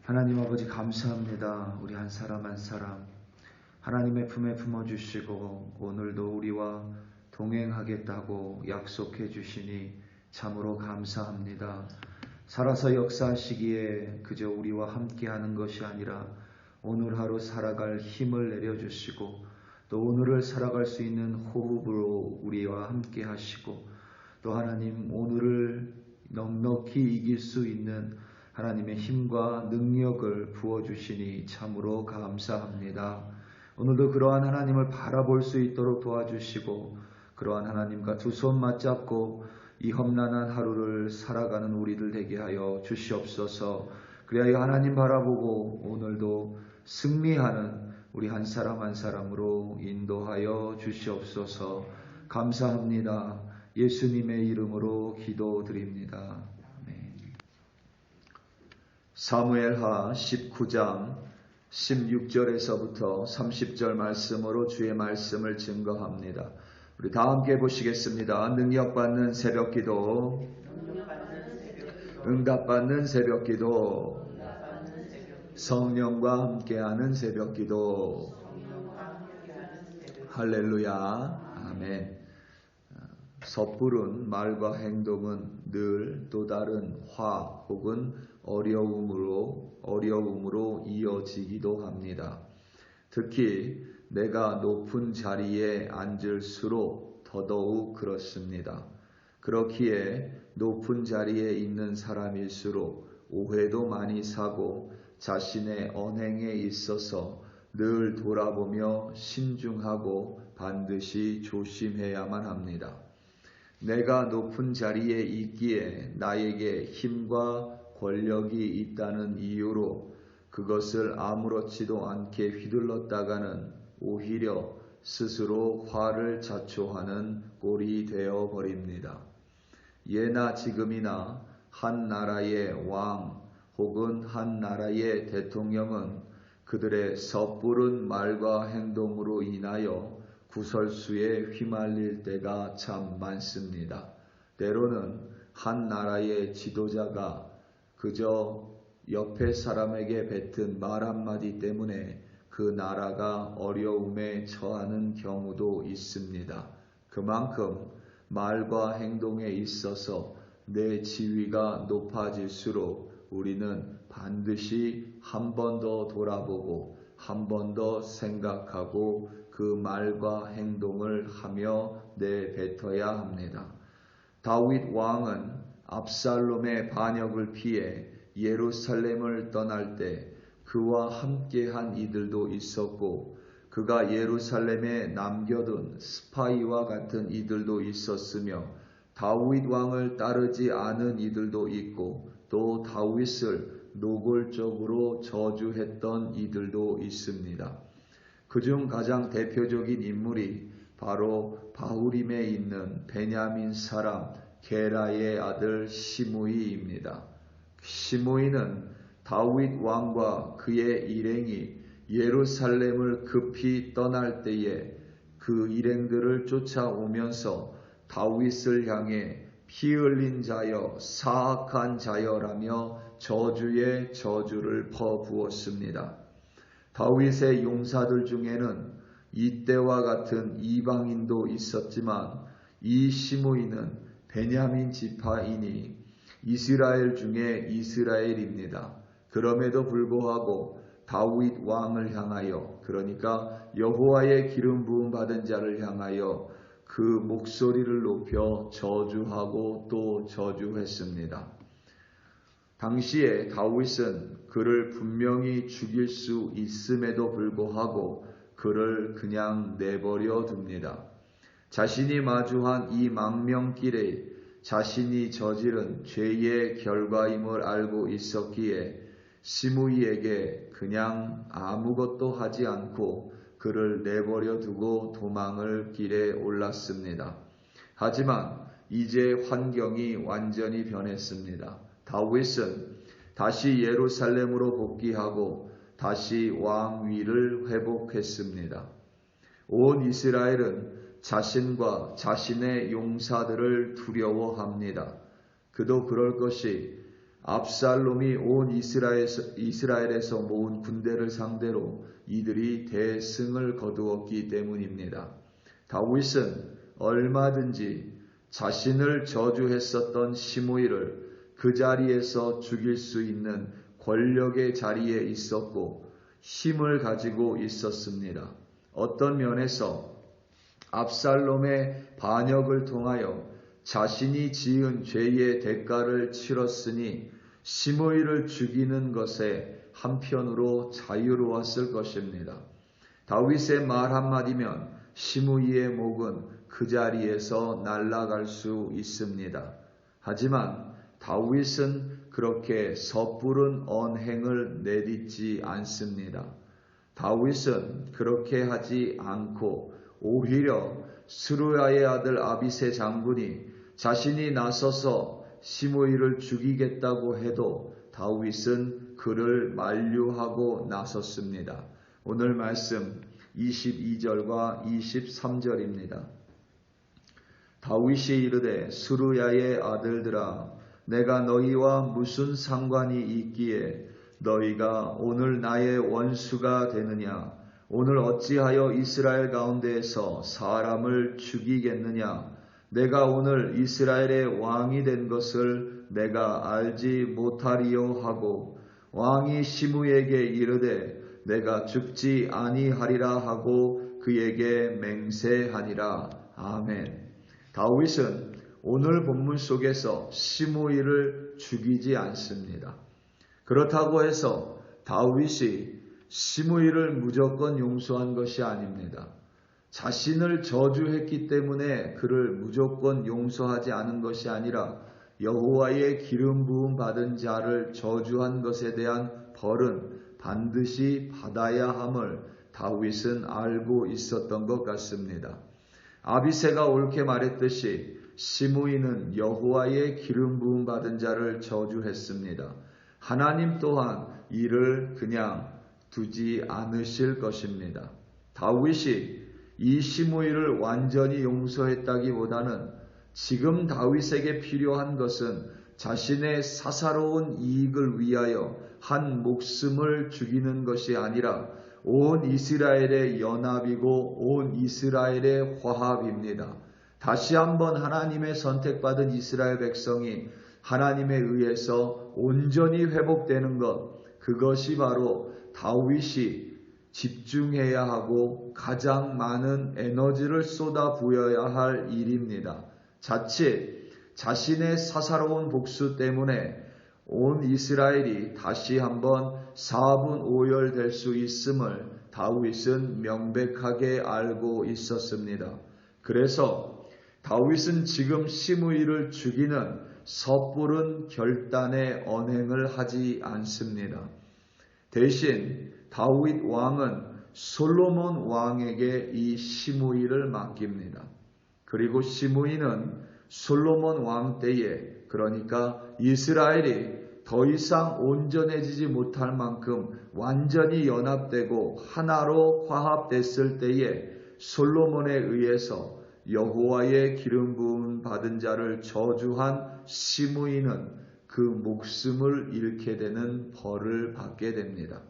하나님 아버지 감사합니다. 우리 한 사람 한 사람 하나님의 품에 품어주시고 오늘도 우리와 동행하겠다고 약속해 주시니 참으로 감사합니다. 살아서 역사하시기에 그저 우리와 함께하는 것이 아니라 오늘 하루 살아갈 힘을 내려주시고 또 오늘을 살아갈 수 있는 호흡으로 우리와 함께 하시고 또 하나님 오늘을 넉넉히 이길 수 있는 하나님의 힘과 능력을 부어주시니 참으로 감사합니다. 오늘도 그러한 하나님을 바라볼 수 있도록 도와주시고 그러한 하나님과 두 손 맞잡고 이 험난한 하루를 살아가는 우리들 되게 하여 주시옵소서. 그래야 하나님 바라보고 오늘도 승리하는 우리 한 사람 한 사람으로 인도하여 주시옵소서. 감사합니다. 예수님의 이름으로 기도드립니다. 아멘. 사무엘하 19장 16절에서부터 30절 말씀으로 주의 말씀을 증거합니다. 우리 다 함께 보시겠습니다. 능력받는 새벽기도, 응답받는 새벽기도, 성령과 함께하는 새벽기도. 할렐루야. 아멘. 섣부른 말과 행동은 늘 또 다른 화 혹은 어려움으로 이어지기도 합니다. 특히 내가 높은 자리에 앉을수록 더더욱 그렇습니다. 그렇기에 높은 자리에 있는 사람일수록 오해도 많이 사고 자신의 언행에 있어서 늘 돌아보며 신중하고 반드시 조심해야만 합니다. 내가 높은 자리에 있기에 나에게 힘과 권력이 있다는 이유로 그것을 아무렇지도 않게 휘둘렀다가는 오히려 스스로 화를 자초하는 꼴이 되어버립니다. 예나 지금이나 한 나라의 왕 혹은 한 나라의 대통령은 그들의 섣부른 말과 행동으로 인하여 구설수에 휘말릴 때가 참 많습니다. 때로는 한 나라의 지도자가 그저 옆에 사람에게 뱉은 말 한마디 때문에 그 나라가 어려움에 처하는 경우도 있습니다. 그만큼 말과 행동에 있어서 내 지위가 높아질수록 우리는 반드시 한 번 더 돌아보고 한 번 더 생각하고 그 말과 행동을 하며 내뱉어야 합니다. 다윗 왕은 압살롬의 반역을 피해 예루살렘을 떠날 때 그와 함께한 이들도 있었고 그가 예루살렘에 남겨둔 스파이와 같은 이들도 있었으며 다윗 왕을 따르지 않은 이들도 있고 또 다윗을 노골적으로 저주했던 이들도 있습니다. 그중 가장 대표적인 인물이 바로 바후림에 있는 베냐민 사람 게라의 아들 시므이입니다. 시므이는 다윗 왕과 그의 일행이 예루살렘을 급히 떠날 때에 그 일행들을 쫓아오면서 다윗을 향해 피 흘린 자여 사악한 자여라며 저주의 저주를 퍼부었습니다. 다윗의 용사들 중에는 이때와 같은 이방인도 있었지만 이 시므이는 베냐민 지파이니 이스라엘 중에 이스라엘입니다. 그럼에도 불구하고 다윗 왕을 향하여 그러니까 여호와의 기름 부음 받은 자를 향하여 그 목소리를 높여 저주하고 또 저주했습니다. 당시에 다윗은 그를 분명히 죽일 수 있음에도 불구하고 그를 그냥 내버려 둡니다. 자신이 마주한 이 망명길에 자신이 저지른 죄의 결과임을 알고 있었기에 시므이에게 그냥 아무것도 하지 않고 그를 내버려 두고 도망을 길에 올랐습니다. 하지만 이제 환경이 완전히 변했습니다. 다윗은 다시 예루살렘으로 복귀하고 다시 왕위를 회복했습니다. 온 이스라엘은 자신과 자신의 용사들을 두려워합니다. 그도 그럴 것이 압살롬이 온 이스라엘에서 모은 군대를 상대로 이들이 대승을 거두었기 때문입니다. 다윗은 얼마든지 자신을 저주했었던 시므이를 그 자리에서 죽일 수 있는 권력의 자리에 있었고 힘을 가지고 있었습니다. 어떤 면에서 압살롬의 반역을 통하여 자신이 지은 죄의 대가를 치렀으니 시므이를 죽이는 것에 한편으로 자유로웠을 것입니다. 다윗의 말 한마디면 시므이의 목은 그 자리에서 날아갈 수 있습니다. 하지만 다윗은 그렇게 섣부른 언행을 내딛지 않습니다. 다윗은 그렇게 하지 않고 오히려 스루야의 아들 아비새 장군이 자신이 나서서 시므이를 죽이겠다고 해도 다윗은 그를 만류하고 나섰습니다. 오늘 말씀 22절과 23절입니다. 다윗이 이르되 스루야의 아들들아 내가 너희와 무슨 상관이 있기에 너희가 오늘 나의 원수가 되느냐? 오늘 어찌하여 이스라엘 가운데에서 사람을 죽이겠느냐? 내가 오늘 이스라엘의 왕이 된 것을 내가 알지 못하리요 하고 왕이 시므이에게 이르되 내가 죽지 아니하리라 하고 그에게 맹세하니라. 아멘. 다윗은 오늘 본문 속에서 시므이를 죽이지 않습니다. 그렇다고 해서 다윗이 시므이를 무조건 용서한 것이 아닙니다. 자신을 저주했기 때문에 그를 무조건 용서하지 않은 것이 아니라 여호와의 기름 부음 받은 자를 저주한 것에 대한 벌은 반드시 받아야 함을 다윗은 알고 있었던 것 같습니다. 아비새가 옳게 말했듯이 시므이는 여호와의 기름 부음 받은 자를 저주했습니다. 하나님 또한 이를 그냥 두지 않으실 것입니다. 다윗이 이 시므이를 완전히 용서했다기보다는 지금 다윗에게 필요한 것은 자신의 사사로운 이익을 위하여 한 목숨을 죽이는 것이 아니라 온 이스라엘의 연합이고 온 이스라엘의 화합입니다. 다시 한번 하나님의 선택받은 이스라엘 백성이 하나님에 의해서 온전히 회복되는 것, 그것이 바로 다윗이 집중해야 하고 가장 많은 에너지를 쏟아 부어야 할 일입니다. 자칫 자신의 사사로운 복수 때문에 온 이스라엘이 다시 한번 사분오열될 수 있음을 다윗은 명백하게 알고 있었습니다. 그래서 다윗은 지금 시므이를 죽이는 섣부른 결단의 언행을 하지 않습니다. 대신 다윗 왕은 솔로몬 왕에게 이 시므이를 맡깁니다. 그리고 시므이는 솔로몬 왕 때에, 그러니까 이스라엘이 더 이상 온전해지지 못할 만큼 완전히 연합되고 하나로 화합됐을 때에 솔로몬에 의해서 여호와의 기름 부음 받은 자를 저주한 시므이는 그 목숨을 잃게 되는 벌을 받게 됩니다.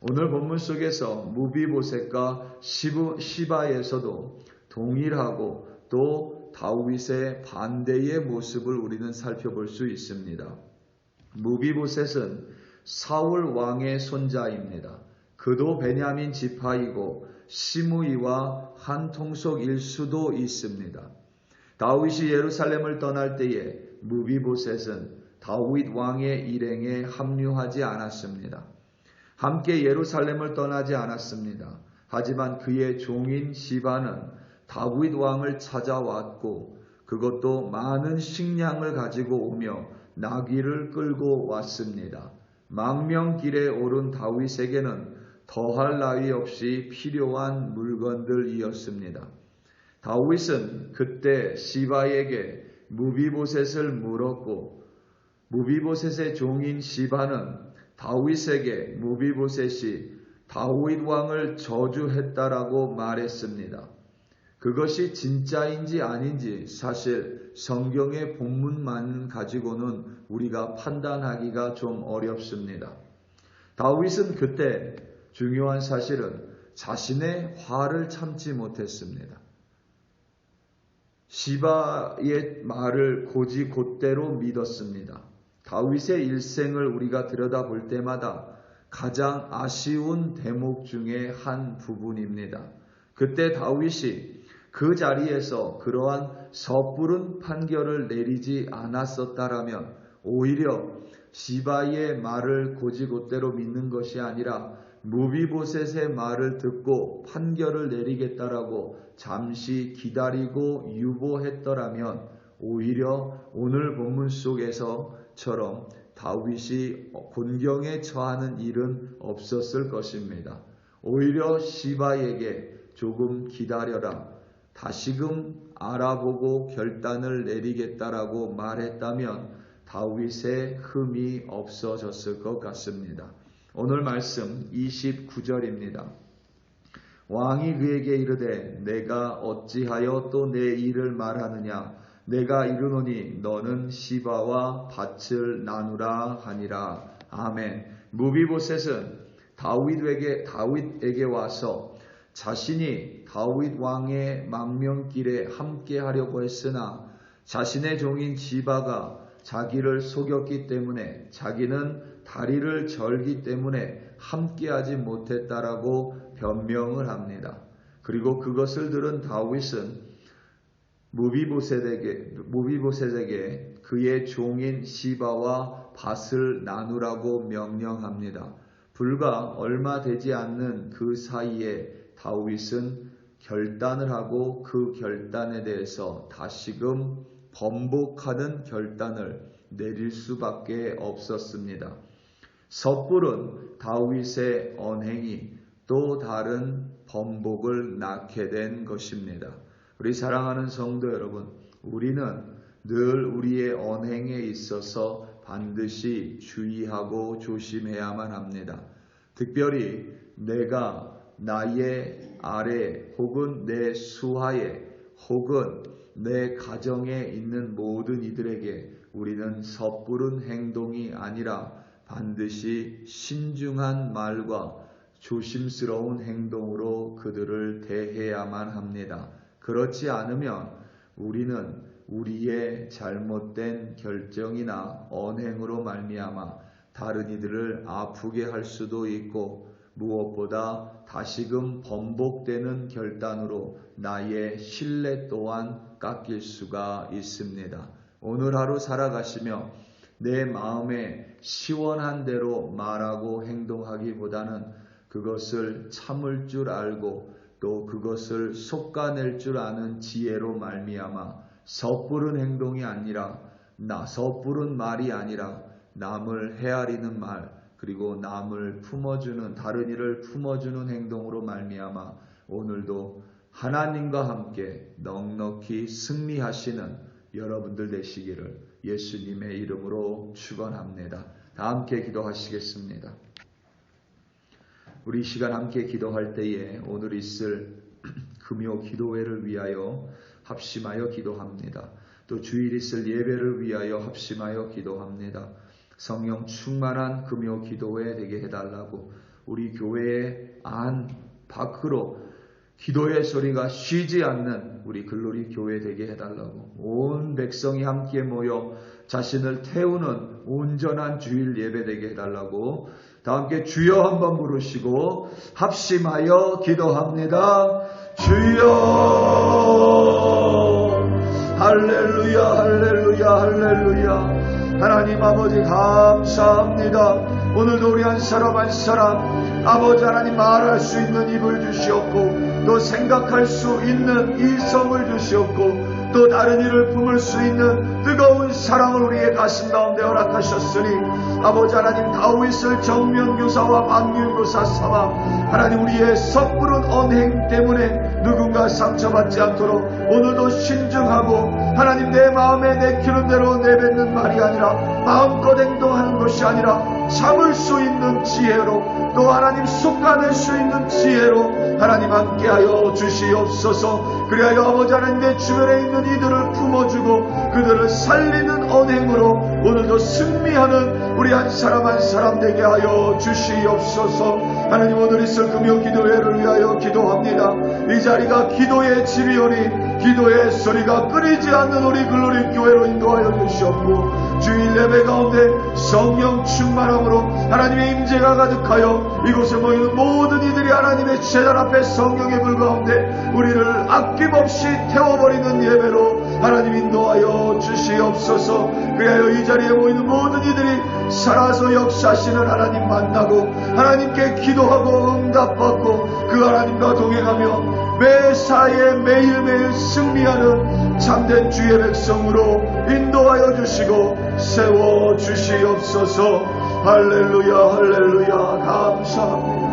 오늘 본문 속에서 무비보셋과 시바에서도 동일하고 또 다윗의 반대의 모습을 우리는 살펴볼 수 있습니다. 무비보셋은 사울 왕의 손자입니다. 그도 베냐민 지파이고 시므이와 한 통속일 수도 있습니다. 다윗이 예루살렘을 떠날 때에 무비보셋은 다윗 왕의 일행에 합류하지 않았습니다. 함께 예루살렘을 떠나지 않았습니다. 하지만 그의 종인 시바는 다윗 왕을 찾아왔고 그것도 많은 식량을 가지고 오며 나귀를 끌고 왔습니다. 망명길에 오른 다윗에게는 더할 나위 없이 필요한 물건들이었습니다. 다윗은 그때 시바에게 무비보셋을 물었고 무비보셋의 종인 시바는 다윗에게 무비보셋이 다윗 왕을 저주했다라고 말했습니다. 그것이 진짜인지 아닌지 사실 성경의 본문만 가지고는 우리가 판단하기가 좀 어렵습니다. 다윗은 그때 중요한 사실은 자신의 화를 참지 못했습니다. 시바의 말을 곧이곧대로 믿었습니다. 다윗의 일생을 우리가 들여다볼 때마다 가장 아쉬운 대목 중에 한 부분입니다. 그때 다윗이 그 자리에서 그러한 섣부른 판결을 내리지 않았었다라면 오히려 시바의 말을 곧이곧대로 믿는 것이 아니라 무비보셋의 말을 듣고 판결을 내리겠다라고 잠시 기다리고 유보했더라면 오히려 오늘 본문 속에서처럼 다윗이 곤경에 처하는 일은 없었을 것입니다. 오히려 시바에게 조금 기다려라, 다시금 알아보고 결단을 내리겠다라고 말했다면 다윗의 흠이 없어졌을 것 같습니다. 오늘 말씀 29절입니다. 왕이 그에게 이르되 내가 어찌하여 또 내 일을 말하느냐, 내가 이르노니 너는 시바와 밭을 나누라 하니라. 아멘. 무비보셋은 다윗에게 와서 자신이 다윗 왕의 망명길에 함께 하려고 했으나 자신의 종인 시바가 자기를 속였기 때문에, 자기는 다리를 절기 때문에 함께하지 못했다라고 변명을 합니다. 그리고 그것을 들은 다윗은 무비보셋에게 그의 종인 시바와 밭을 나누라고 명령합니다. 불과 얼마 되지 않는 그 사이에 다윗은 결단을 하고 그 결단에 대해서 다시금 번복하는 결단을 내릴 수밖에 없었습니다. 섣부른 다윗의 언행이 또 다른 번복을 낳게 된 것입니다. 우리 사랑하는 성도 여러분, 우리는 늘 우리의 언행에 있어서 반드시 주의하고 조심해야만 합니다. 특별히 내가 나의 아래 혹은 내 수하에 혹은 내 가정에 있는 모든 이들에게 우리는 섣부른 행동이 아니라 반드시 신중한 말과 조심스러운 행동으로 그들을 대해야만 합니다. 그렇지 않으면 우리는 우리의 잘못된 결정이나 언행으로 말미암아 다른 이들을 아프게 할 수도 있고, 무엇보다 다시금 번복되는 결단으로 나의 신뢰 또한 깎일 수가 있습니다. 오늘 하루 살아가시며 내 마음에 시원한 대로 말하고 행동하기보다는 그것을 참을 줄 알고 또 그것을 솎아낼 줄 아는 지혜로 말미암아 섣부른 행동이 아니라, 섣부른 말이 아니라 남을 헤아리는 말, 그리고 남을 품어주는, 다른 이를 품어주는 행동으로 말미암아 오늘도 하나님과 함께 넉넉히 승리하시는 여러분들 되시기를 예수님의 이름으로 축원합니다. 다 함께 기도하시겠습니다. 우리 시간 함께 기도할 때에 오늘 있을 금요 기도회를 위하여 합심하여 기도합니다. 또 주일 있을 예배를 위하여 합심하여 기도합니다. 성령 충만한 금요 기도회 되게 해달라고, 우리 교회의 안 밖으로 기도의 소리가 쉬지 않는 우리 글로리 교회 되게 해달라고, 온 백성이 함께 모여 자신을 태우는 온전한 주일 예배 되게 해달라고 다 함께 주여 한번 부르시고 합심하여 기도합니다. 주여, 할렐루야 할렐루야 할렐루야. 하나님 아버지 감사합니다. 오늘도 우리 한 사람 한 사람 아버지 하나님 말할 수 있는 입을 주시옵고, 또 생각할 수 있는 이성을 주시옵고, 또 다른 일을 품을 수 있는 뜨거운 사랑을 우리의 가슴 가운데 허락하셨으니 아버지 하나님, 다윗을 정면교사와 망윤교사 삼아 하나님 우리의 섣부른 언행 때문에 누군가 상처받지 않도록 오늘도 신중하고 하나님 내 마음에 내키는 대로 내뱉는 말이 아니라 마음껏 행동하는 것이 아니라 참을 수 있는 지혜 지혜로 또 하나님 속아낼 수 있는 지혜로 하나님 함께하여 주시옵소서. 그리하여 아버지 하나님의 주변에 있는 이들을 품어주고 그들을 살리는 언행으로 오늘도 승리하는 우리 한 사람 한 사람 되게 하여 주시옵소서. 하나님 오늘 있을 금요 기도회를 위하여 기도합니다. 이 자리가 기도의 집이오니 기도의 소리가 끊이지 않는 우리 글로리 교회로 인도하여 주시옵고 주일 예배 가운데 성령 충만함으로 하나님의 임재가 가득하여 이곳에 모이는 모든 이들이 하나님의 제단 앞에 성령의 불 가운데 우리를 아낌없이 태워버리는 예배로 하나님 인도하여 주시옵소서. 그리하여 이 자리에 모이는 모든 이들이 살아서 역사하시는 하나님 만나고 하나님께 기도하고 응답받고 그 하나님과 동행하며 매사에 매일매일 승리하는 참된 주의 백성으로 인도하여 주시고 세워 주시옵소서. 할렐루야 할렐루야 감사합니다.